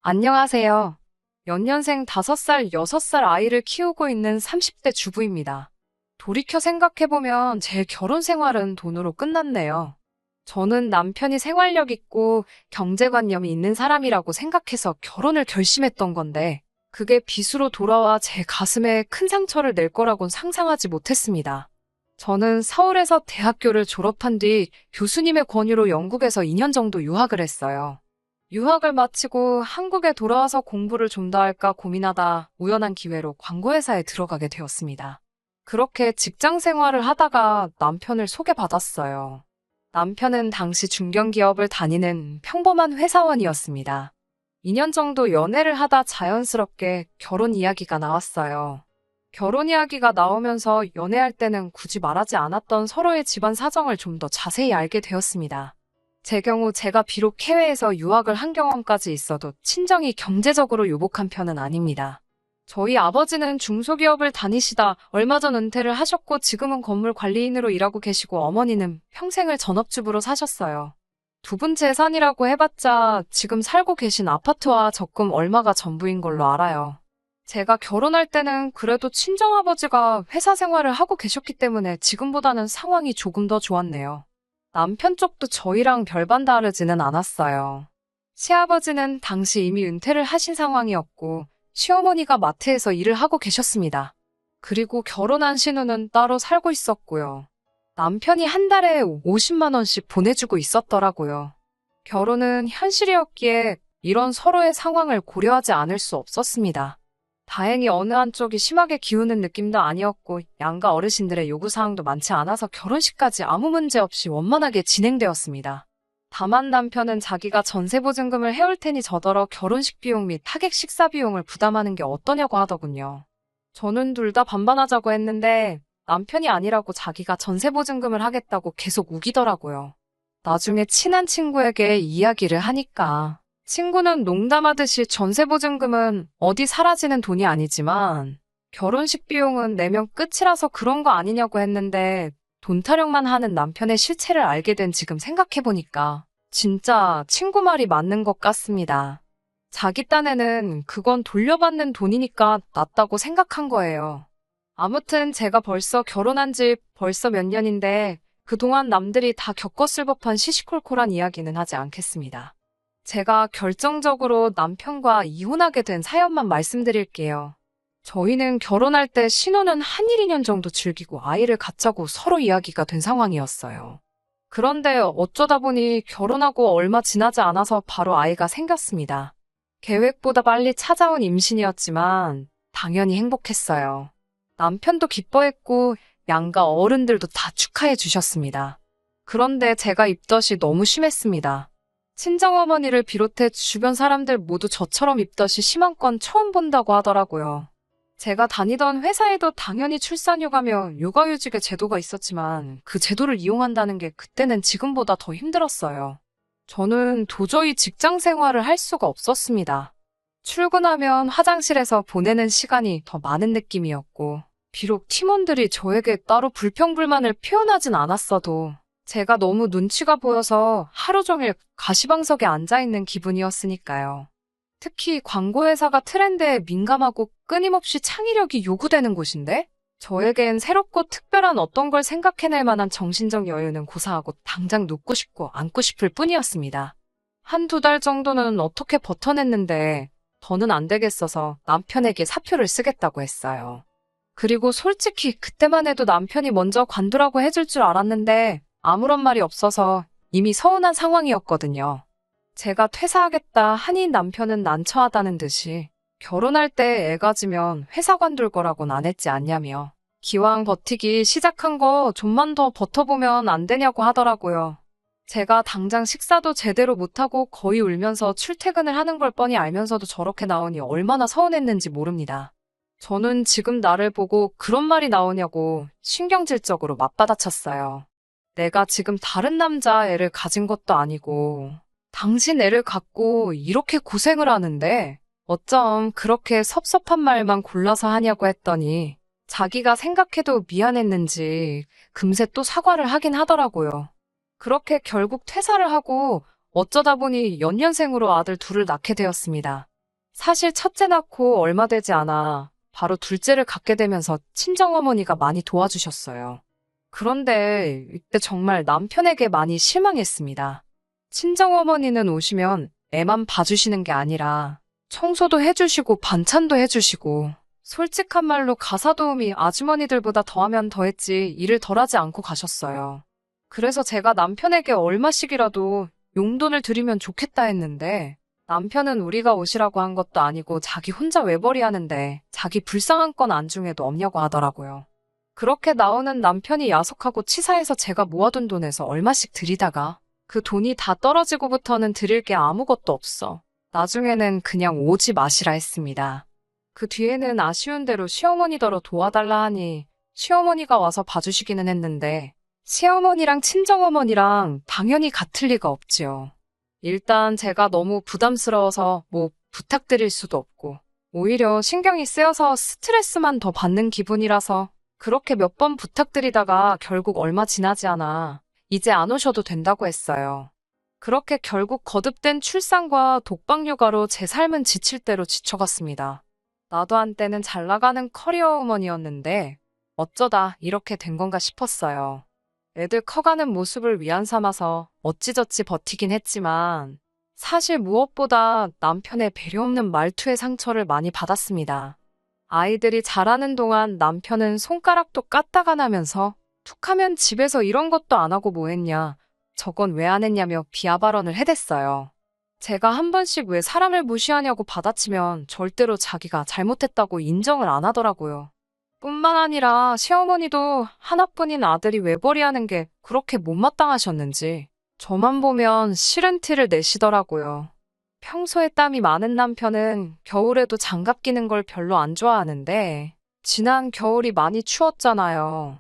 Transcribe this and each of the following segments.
안녕하세요. 연년생 5살, 6살 아이를 키우고 있는 30대 주부입니다. 돌이켜 생각해보면 제 결혼 생활은 돈으로 끝났네요. 저는 남편이 생활력 있고 경제관념이 있는 사람이라고 생각해서 결혼을 결심했던 건데, 그게 빚으로 돌아와 제 가슴에 큰 상처를 낼 거라곤 상상하지 못했습니다. 저는 서울에서 대학교를 졸업한 뒤 교수님의 권유로 영국에서 2년 정도 유학을 했어요. 유학을 마치고 한국에 돌아와서 공부를 좀 더 할까 고민하다 우연한 기회로 광고회사에 들어가게 되었습니다. 그렇게 직장 생활을 하다가 남편을 소개받았어요. 남편은 당시 중견기업을 다니는 평범한 회사원이었습니다. 2년 정도 연애를 하다 자연스럽게 결혼 이야기가 나왔어요. 결혼 이야기가 나오면서 연애할 때는 굳이 말하지 않았던 서로의 집안 사정을 좀 더 자세히 알게 되었습니다. 제 경우 제가 비록 해외에서 유학을 한 경험까지 있어도 친정이 경제적으로 유복한 편은 아닙니다. 저희 아버지는 중소기업을 다니시다 얼마 전 은퇴를 하셨고 지금은 건물 관리인으로 일하고 계시고 어머니는 평생을 전업주부로 사셨어요. 두 분 재산이라고 해봤자 지금 살고 계신 아파트와 적금 얼마가 전부인 걸로 알아요. 제가 결혼할 때는 그래도 친정아버지가 회사 생활을 하고 계셨기 때문에 지금보다는 상황이 조금 더 좋았네요. 남편 쪽도 저희랑 별반 다르지는 않았어요. 시아버지는 당시 이미 은퇴를 하신 상황이었고, 시어머니가 마트에서 일을 하고 계셨습니다. 그리고 결혼한 신우는 따로 살고 있었고요. 남편이 한 달에 50만 원씩 보내주고 있었더라고요. 결혼은 현실이었기에 이런 서로의 상황을 고려하지 않을 수 없었습니다. 다행히 어느 한쪽이 심하게 기우는 느낌도 아니었고 양가 어르신들의 요구사항도 많지 않아서 결혼식까지 아무 문제 없이 원만하게 진행되었습니다. 다만 남편은 자기가 전세보증금을 해올 테니 저더러 결혼식 비용 및 하객 식사 비용을 부담하는 게 어떠냐고 하더군요. 저는 둘 다 반반하자고 했는데 남편이 아니라고 자기가 전세보증금을 하겠다고 계속 우기더라고요. 나중에 친한 친구에게 이야기를 하니까 친구는 농담하듯이 전세보증금은 어디 사라지는 돈이 아니지만 결혼식 비용은 내면 끝이라서 그런 거 아니냐고 했는데 돈 타령만 하는 남편의 실체를 알게 된 지금 생각해보니까 진짜 친구 말이 맞는 것 같습니다. 자기 딴에는 그건 돌려받는 돈이니까 낫다고 생각한 거예요. 아무튼 제가 벌써 결혼한 지 벌써 몇 년인데 그동안 남들이 다 겪었을 법한 시시콜콜한 이야기는 하지 않겠습니다. 제가 결정적으로 남편과 이혼하게 된 사연만 말씀드릴게요. 저희는 결혼할 때 신혼은 한 1, 2년 정도 즐기고 아이를 갖자고 서로 이야기가 된 상황이었어요. 그런데 어쩌다 보니 결혼하고 얼마 지나지 않아서 바로 아이가 생겼습니다. 계획보다 빨리 찾아온 임신이었지만 당연히 행복했어요. 남편도 기뻐했고 양가 어른들도 다 축하해 주셨습니다. 그런데 제가 입덧이 너무 심했습니다. 친정어머니를 비롯해 주변 사람들 모두 저처럼 입덧이 심한 건 처음 본다고 하더라고요. 제가 다니던 회사에도 당연히 출산휴가며 육아휴직의 제도가 있었지만 그 제도를 이용한다는 게 그때는 지금보다 더 힘들었어요. 저는 도저히 직장 생활을 할 수가 없었습니다. 출근하면 화장실에서 보내는 시간이 더 많은 느낌이었고, 비록 팀원들이 저에게 따로 불평불만을 표현하진 않았어도 제가 너무 눈치가 보여서 하루 종일 가시방석에 앉아있는 기분이었으니까요. 특히 광고회사가 트렌드에 민감하고 끊임없이 창의력이 요구되는 곳인데 저에겐 새롭고 특별한 어떤 걸 생각해낼 만한 정신적 여유는 고사하고 당장 눕고 싶고 앉고 싶을 뿐이었습니다. 한두 달 정도는 어떻게 버텨냈는데 더는 안 되겠어서 남편에게 사표를 쓰겠다고 했어요. 그리고 솔직히 그때만 해도 남편이 먼저 관두라고 해줄 줄 알았는데 아무런 말이 없어서 이미 서운한 상황이었거든요. 제가 퇴사하겠다 하니 남편은 난처하다는 듯이 결혼할 때 애 가지면 회사 관둘 거라고는 안 했지 않냐며 기왕 버티기 시작한 거 좀만 더 버텨보면 안 되냐고 하더라고요. 제가 당장 식사도 제대로 못하고 거의 울면서 출퇴근을 하는 걸 뻔히 알면서도 저렇게 나오니 얼마나 서운했는지 모릅니다. 저는 지금 나를 보고 그런 말이 나오냐고 신경질적으로 맞받아쳤어요. 내가 지금 다른 남자 애를 가진 것도 아니고 당신 애를 갖고 이렇게 고생을 하는데 어쩜 그렇게 섭섭한 말만 골라서 하냐고 했더니 자기가 생각해도 미안했는지 금세 또 사과를 하긴 하더라고요. 그렇게 결국 퇴사를 하고 어쩌다 보니 연년생으로 아들 둘을 낳게 되었습니다. 사실 첫째 낳고 얼마 되지 않아 바로 둘째를 갖게 되면서 친정어머니가 많이 도와주셨어요. 그런데 이때 정말 남편에게 많이 실망했습니다. 친정어머니는 오시면 애만 봐주시는 게 아니라 청소도 해주시고 반찬도 해주시고 솔직한 말로 가사도우미 아주머니들보다 더하면 더했지 일을 덜하지 않고 가셨어요. 그래서 제가 남편에게 얼마씩이라도 용돈을 드리면 좋겠다 했는데 남편은 우리가 오시라고 한 것도 아니고 자기 혼자 외벌이 하는데 자기 불쌍한 건 안중에도 없냐고 하더라고요. 그렇게 나오는 남편이 야속하고 치사해서 제가 모아둔 돈에서 얼마씩 드리다가 그 돈이 다 떨어지고부터는 드릴 게 아무것도 없어. 나중에는 그냥 오지 마시라 했습니다. 그 뒤에는 아쉬운 대로 시어머니더러 도와달라 하니 시어머니가 와서 봐주시기는 했는데 시어머니랑 친정어머니랑 당연히 같을 리가 없지요. 일단 제가 너무 부담스러워서 뭐 부탁드릴 수도 없고 오히려 신경이 쓰여서 스트레스만 더 받는 기분이라서 그렇게 몇 번 부탁드리다가 결국 얼마 지나지 않아 이제 안 오셔도 된다고 했어요. 그렇게 결국 거듭된 출산과 독박 육아로 제 삶은 지칠 대로 지쳐갔습니다. 나도 한때는 잘 나가는 커리어 우먼이었는데 어쩌다 이렇게 된 건가 싶었어요. 애들 커가는 모습을 위안 삼아서 어찌저찌 버티긴 했지만 사실 무엇보다 남편의 배려 없는 말투에 상처를 많이 받았습니다. 아이들이 자라는 동안 남편은 손가락도 까딱 안 하면서 툭하면 집에서 이런 것도 안 하고 뭐 했냐, 저건 왜 안 했냐며 비하 발언을 해댔어요. 제가 한 번씩 왜 사람을 무시하냐고 받아치면 절대로 자기가 잘못했다고 인정을 안 하더라고요. 뿐만 아니라 시어머니도 하나뿐인 아들이 외벌이 하는 게 그렇게 못마땅하셨는지 저만 보면 싫은 티를 내시더라고요. 평소에 땀이 많은 남편은 겨울에도 장갑 끼는 걸 별로 안 좋아하는데 지난 겨울이 많이 추웠잖아요.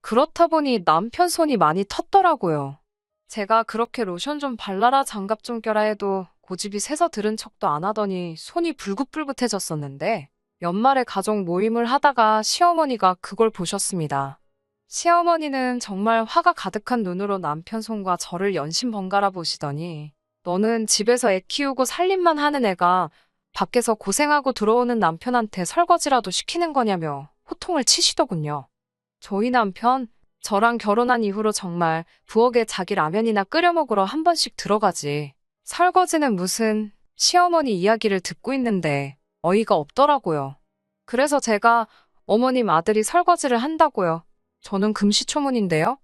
그렇다 보니 남편 손이 많이 텄더라고요. 제가 그렇게 로션 좀 발라라 장갑 좀 껴라 해도 고집이 세서 들은 척도 안 하더니 손이 불긋불긋해졌었는데 연말에 가족 모임을 하다가 시어머니가 그걸 보셨습니다. 시어머니는 정말 화가 가득한 눈으로 남편 손과 저를 연신 번갈아 보시더니 너는 집에서 애 키우고 살림만 하는 애가 밖에서 고생하고 들어오는 남편한테 설거지라도 시키는 거냐며 호통을 치시더군요. 저희 남편, 저랑 결혼한 이후로 정말 부엌에 자기 라면이나 끓여 먹으러 한 번씩 들어가지. 설거지는 무슨 시어머니 이야기를 듣고 있는데 어이가 없더라고요. 그래서 제가 어머님 아들이 설거지를 한다고요. 저는 금시초문인데요.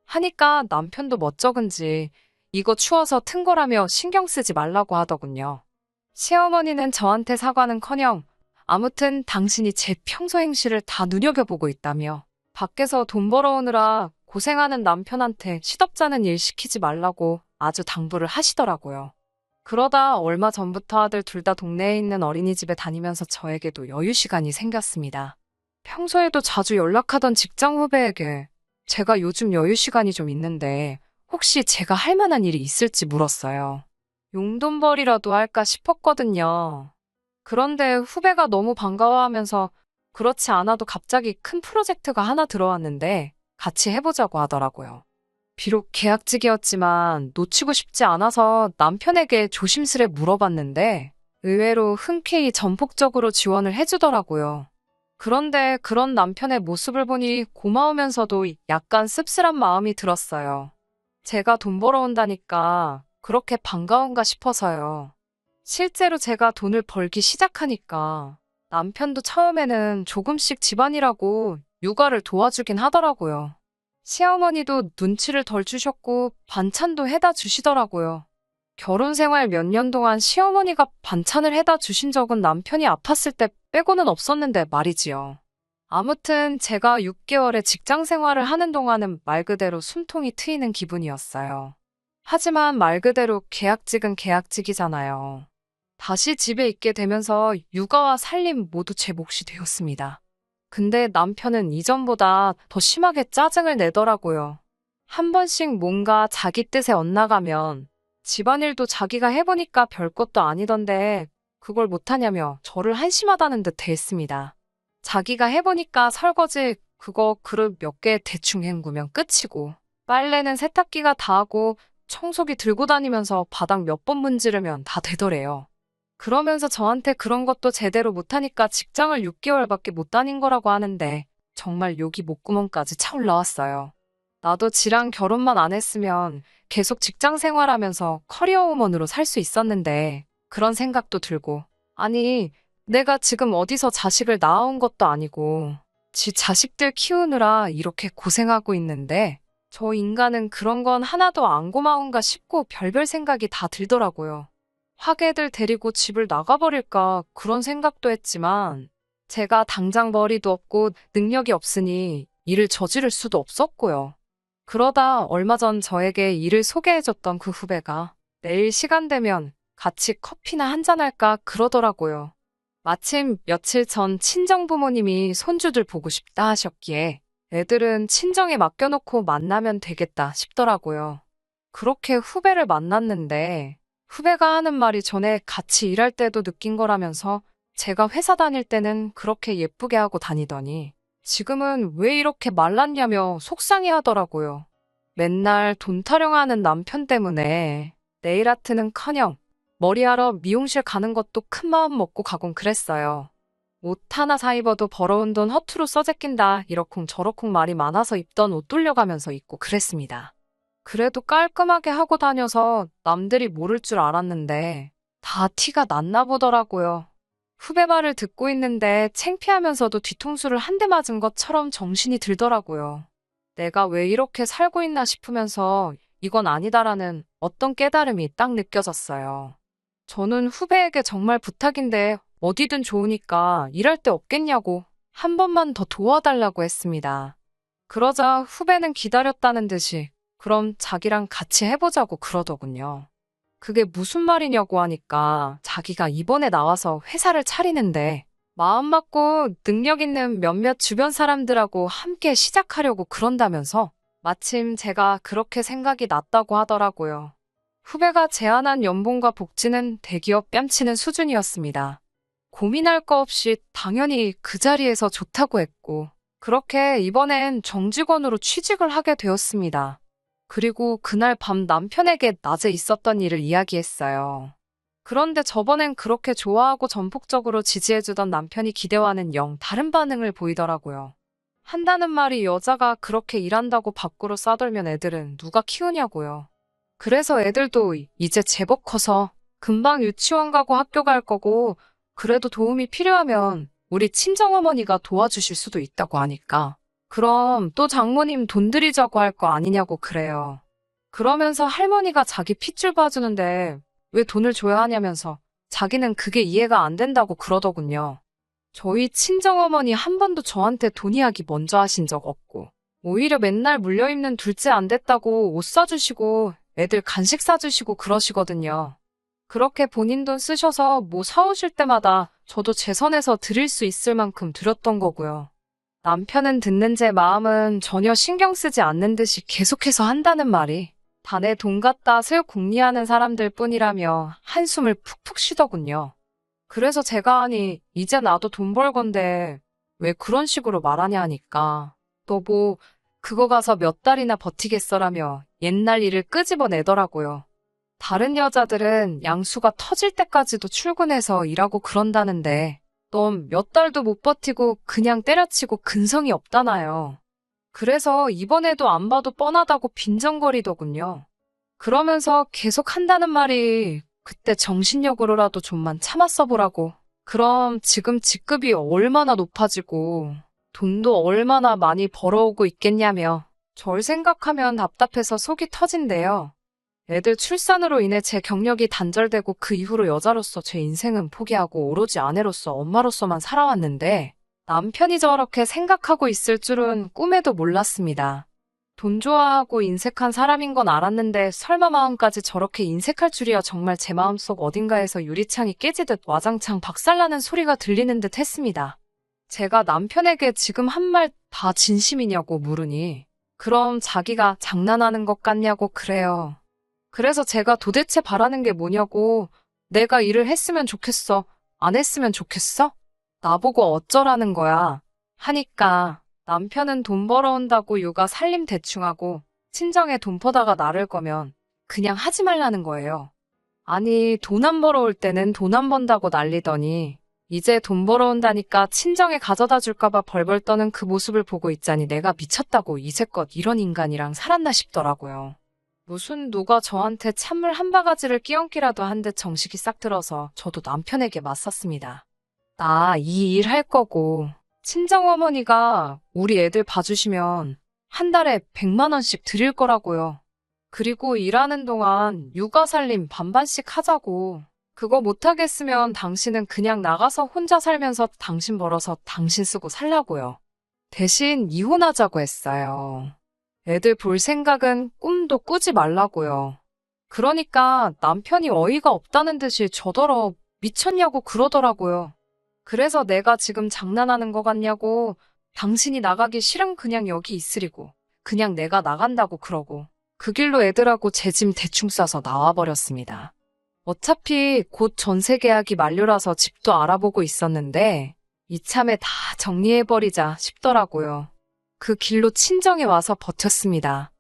하니까 남편도 멋쩍은지 이거 추워서 튼 거라며 신경 쓰지 말라고 하더군요. 시어머니는 저한테 사과는커녕 아무튼 당신이 제 평소 행실을 다 눈여겨보고 있다며 밖에서 돈 벌어오느라 고생하는 남편한테 시덥잖은 일 시키지 말라고 아주 당부를 하시더라고요. 그러다 얼마 전부터 아들 둘 다 동네에 있는 어린이집에 다니면서 저에게도 여유 시간이 생겼습니다. 평소에도 자주 연락하던 직장 후배에게 제가 요즘 여유 시간이 좀 있는데 혹시 제가 할 만한 일이 있을지 물었어요. 용돈벌이라도 할까 싶었거든요. 그런데 후배가 너무 반가워하면서 그렇지 않아도 갑자기 큰 프로젝트가 하나 들어왔는데 같이 해보자고 하더라고요. 비록 계약직이었지만 놓치고 싶지 않아서 남편에게 조심스레 물어봤는데 의외로 흔쾌히 전폭적으로 지원을 해주더라고요. 그런데 그런 남편의 모습을 보니 고마우면서도 약간 씁쓸한 마음이 들었어요. 제가 돈 벌어온다니까 그렇게 반가운가 싶어서요. 실제로 제가 돈을 벌기 시작하니까 남편도 처음에는 조금씩 집안일하고 육아를 도와주긴 하더라고요. 시어머니도 눈치를 덜 주셨고 반찬도 해다 주시더라고요. 결혼 생활 몇 년 동안 시어머니가 반찬을 해다 주신 적은 남편이 아팠을 때 빼고는 없었는데 말이지요. 아무튼 제가 6개월의 직장 생활을 하는 동안은 말 그대로 숨통이 트이는 기분이었어요. 하지만 말 그대로 계약직은 계약직이잖아요. 다시 집에 있게 되면서 육아와 살림 모두 제 몫이 되었습니다. 근데 남편은 이전보다 더 심하게 짜증을 내더라고요. 한 번씩 뭔가 자기 뜻에 엇나가면 집안일도 자기가 해보니까 별것도 아니던데 그걸 못하냐며 저를 한심하다는 듯 대했습니다. 자기가 해보니까 설거지 그거 그릇 몇 개 대충 헹구면 끝이고 빨래는 세탁기가 다 하고 청소기 들고 다니면서 바닥 몇 번 문지르면 다 되더래요. 그러면서 저한테 그런 것도 제대로 못하니까 직장을 6개월밖에 못 다닌 거라고 하는데 정말 욕이 목구멍까지 차올라왔어요. 나도 지랑 결혼만 안 했으면 계속 직장 생활하면서 커리어우먼으로 살 수 있었는데 그런 생각도 들고 아니 내가 지금 어디서 자식을 낳아온 것도 아니고 지 자식들 키우느라 이렇게 고생하고 있는데 저 인간은 그런 건 하나도 안 고마운가 싶고 별별 생각이 다 들더라고요. 확 애들 데리고 집을 나가버릴까 그런 생각도 했지만 제가 당장 머리도 없고 능력이 없으니 일을 저지를 수도 없었고요. 그러다 얼마 전 저에게 일을 소개해줬던 그 후배가 내일 시간 되면 같이 커피나 한잔할까 그러더라고요. 마침 며칠 전 친정 부모님이 손주들 보고 싶다 하셨기에 애들은 친정에 맡겨놓고 만나면 되겠다 싶더라고요. 그렇게 후배를 만났는데 후배가 하는 말이 전에 같이 일할 때도 느낀 거라면서 제가 회사 다닐 때는 그렇게 예쁘게 하고 다니더니 지금은 왜 이렇게 말랐냐며 속상해 하더라고요. 맨날 돈 타령하는 남편 때문에 네일 아트는커녕 머리하러 미용실 가는 것도 큰 마음 먹고 가곤 그랬어요. 옷 하나 사 입어도 벌어온 돈 허투루 써제낀다 이러쿵 저러쿵 말이 많아서 입던 옷 돌려가면서 입고 그랬습니다. 그래도 깔끔하게 하고 다녀서 남들이 모를 줄 알았는데 다 티가 났나 보더라고요. 후배 말을 듣고 있는데 창피하면서도 뒤통수를 한 대 맞은 것처럼 정신이 들더라고요. 내가 왜 이렇게 살고 있나 싶으면서 이건 아니다라는 어떤 깨달음이 딱 느껴졌어요. 저는 후배에게 정말 부탁인데 어디든 좋으니까 일할 데 없겠냐고 한 번만 더 도와달라고 했습니다. 그러자 후배는 기다렸다는 듯이 그럼 자기랑 같이 해보자고 그러더군요. 그게 무슨 말이냐고 하니까 자기가 이번에 나와서 회사를 차리는데 마음 맞고 능력 있는 몇몇 주변 사람들하고 함께 시작하려고 그런다면서 마침 제가 그렇게 생각이 났다고 하더라고요. 후배가 제안한 연봉과 복지는 대기업 뺨치는 수준이었습니다. 고민할 거 없이 당연히 그 자리에서 좋다고 했고 그렇게 이번엔 정직원으로 취직을 하게 되었습니다. 그리고 그날 밤 남편에게 낮에 있었던 일을 이야기했어요. 그런데 저번엔 그렇게 좋아하고 전폭적으로 지지해주던 남편이 기대와는 영 다른 반응을 보이더라고요. 한다는 말이 여자가 그렇게 일한다고 밖으로 싸돌면 애들은 누가 키우냐고요. 그래서 애들도 이제 제법 커서 금방 유치원 가고 학교 갈 거고 그래도 도움이 필요하면 우리 친정어머니가 도와주실 수도 있다고 하니까 그럼 또 장모님 돈 들이자고 할 거 아니냐고 그래요. 그러면서 할머니가 자기 핏줄 봐주는데 왜 돈을 줘야 하냐면서 자기는 그게 이해가 안 된다고 그러더군요. 저희 친정어머니 한 번도 저한테 돈 이야기 먼저 하신 적 없고 오히려 맨날 물려입는 둘째 안 됐다고 옷 사주시고 애들 간식 사주시고 그러시거든요. 그렇게 본인 돈 쓰셔서 뭐 사오실 때마다 저도 제 선에서 드릴 수 있을 만큼 드렸던 거고요. 남편은 듣는 제 마음은 전혀 신경 쓰지 않는 듯이 계속해서 한다는 말이 다 내 돈 갖다 슬 궁리하는 사람들 뿐이라며 한숨을 푹푹 쉬더군요. 그래서 제가 아니 이제 나도 돈 벌 건데 왜 그런 식으로 말하냐 하니까 너 뭐 그거 가서 몇 달이나 버티겠어라며 옛날 일을 끄집어내더라고요. 다른 여자들은 양수가 터질 때까지도 출근해서 일하고 그런다는데 넌 몇 달도 못 버티고 그냥 때려치고 근성이 없다나요. 그래서 이번에도 안 봐도 뻔하다고 빈정거리더군요. 그러면서 계속 한다는 말이 그때 정신력으로라도 좀만 참았어 보라고. 그럼 지금 직급이 얼마나 높아지고 돈도 얼마나 많이 벌어오고 있겠냐며 절 생각하면 답답해서 속이 터진대요. 애들 출산으로 인해 제 경력이 단절되고 그 이후로 여자로서 제 인생은 포기하고 오로지 아내로서 엄마로서만 살아왔는데 남편이 저렇게 생각하고 있을 줄은 꿈에도 몰랐습니다. 돈 좋아하고 인색한 사람인 건 알았는데 설마 마음까지 저렇게 인색할 줄이야. 정말 제 마음속 어딘가에서 유리창이 깨지듯 와장창 박살나는 소리가 들리는 듯 했습니다. 제가 남편에게 지금 한 말 다 진심이냐고 물으니 그럼 자기가 장난하는 것 같냐고 그래요. 그래서 제가 도대체 바라는 게 뭐냐고 내가 일을 했으면 좋겠어. 안 했으면 좋겠어? 나보고 어쩌라는 거야. 하니까 남편은 돈 벌어온다고 육아 살림 대충하고 친정에 돈 퍼다가 나를 거면 그냥 하지 말라는 거예요. 아니, 돈 안 벌어올 때는 돈 안 번다고 난리더니 이제 돈 벌어온다니까 친정에 가져다 줄까봐 벌벌 떠는 그 모습을 보고 있자니 내가 미쳤다고 이제껏 이런 인간이랑 살았나 싶더라고요. 무슨 누가 저한테 찬물 한 바가지를 끼얹기라도 한 듯 정식이 싹 들어서 저도 남편에게 맞섰습니다. 나 이 일 할 거고 친정어머니가 우리 애들 봐주시면 한 달에 100만 원씩 드릴 거라고요. 그리고 일하는 동안 육아살림 반반씩 하자고. 그거 못하겠으면 당신은 그냥 나가서 혼자 살면서 당신 벌어서 당신 쓰고 살라고요. 대신 이혼하자고 했어요. 애들 볼 생각은 꿈도 꾸지 말라고요. 그러니까 남편이 어이가 없다는 듯이 저더러 미쳤냐고 그러더라고요. 그래서 내가 지금 장난하는 거 같냐고, 당신이 나가기 싫으면 그냥 여기 있으리고, 그냥 내가 나간다고 그러고, 그 길로 애들하고 제 짐 대충 싸서 나와버렸습니다. 어차피 곧 전세 계약이 만료라서 집도 알아보고 있었는데 이참에 다 정리해버리자 싶더라고요. 그 길로 친정에 와서 버텼습니다.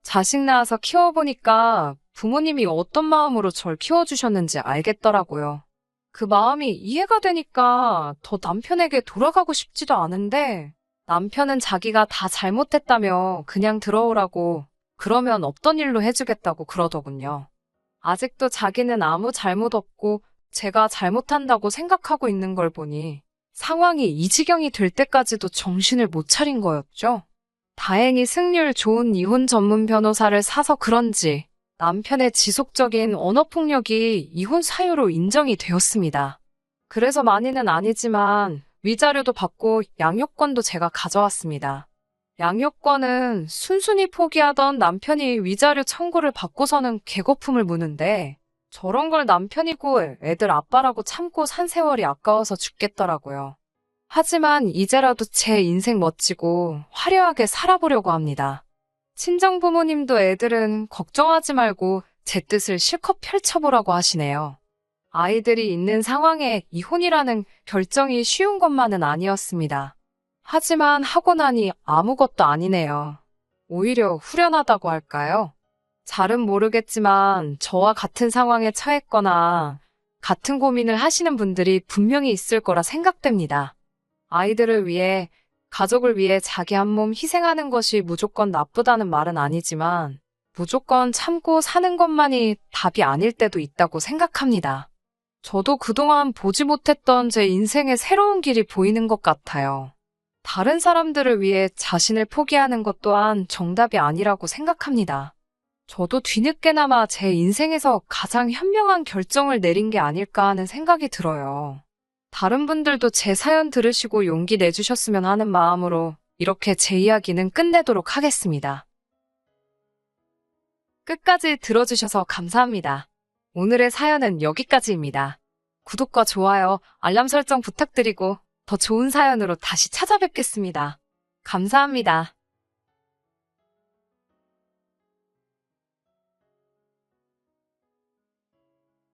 자식 낳아서 키워보니까 부모님이 어떤 마음으로 절 키워주셨는지 알겠더라고요. 그 마음이 이해가 되니까 더 남편에게 돌아가고 싶지도 않은데 남편은 자기가 다 잘못했다며 그냥 들어오라고 그러면 없던 일로 해주겠다고 그러더군요. 아직도 자기는 아무 잘못 없고 제가 잘못한다고 생각하고 있는 걸 보니 상황이 이 지경이 될 때까지도 정신을 못 차린 거였죠. 다행히 승률 좋은 이혼 전문 변호사를 사서 그런지 남편의 지속적인 언어폭력이 이혼 사유로 인정이 되었습니다. 그래서 많이는 아니지만 위자료도 받고 양육권도 제가 가져왔습니다. 양육권은 순순히 포기하던 남편이 위자료 청구를 받고서는 개거품을 무는데 저런 걸 남편이고 애들 아빠라고 참고 산 세월이 아까워서 죽겠더라고요. 하지만 이제라도 제 인생 멋지고 화려하게 살아보려고 합니다. 친정부모님도 애들은 걱정하지 말고 제 뜻을 실컷 펼쳐보라고 하시네요. 아이들이 있는 상황에 이혼이라는 결정이 쉬운 것만은 아니었습니다. 하지만 하고 나니 아무것도 아니네요. 오히려 후련하다고 할까요? 잘은 모르겠지만 저와 같은 상황에 처했거나 같은 고민을 하시는 분들이 분명히 있을 거라 생각됩니다. 아이들을 위해, 가족을 위해 자기 한 몸 희생하는 것이 무조건 나쁘다는 말은 아니지만 무조건 참고 사는 것만이 답이 아닐 때도 있다고 생각합니다. 저도 그동안 보지 못했던 제 인생의 새로운 길이 보이는 것 같아요. 다른 사람들을 위해 자신을 포기하는 것 또한 정답이 아니라고 생각합니다. 저도 뒤늦게나마 제 인생에서 가장 현명한 결정을 내린 게 아닐까 하는 생각이 들어요. 다른 분들도 제 사연 들으시고 용기 내주셨으면 하는 마음으로 이렇게 제 이야기는 끝내도록 하겠습니다. 끝까지 들어주셔서 감사합니다. 오늘의 사연은 여기까지입니다. 구독과 좋아요, 알람 설정 부탁드리고 더 좋은 사연으로 다시 찾아뵙겠습니다. 감사합니다.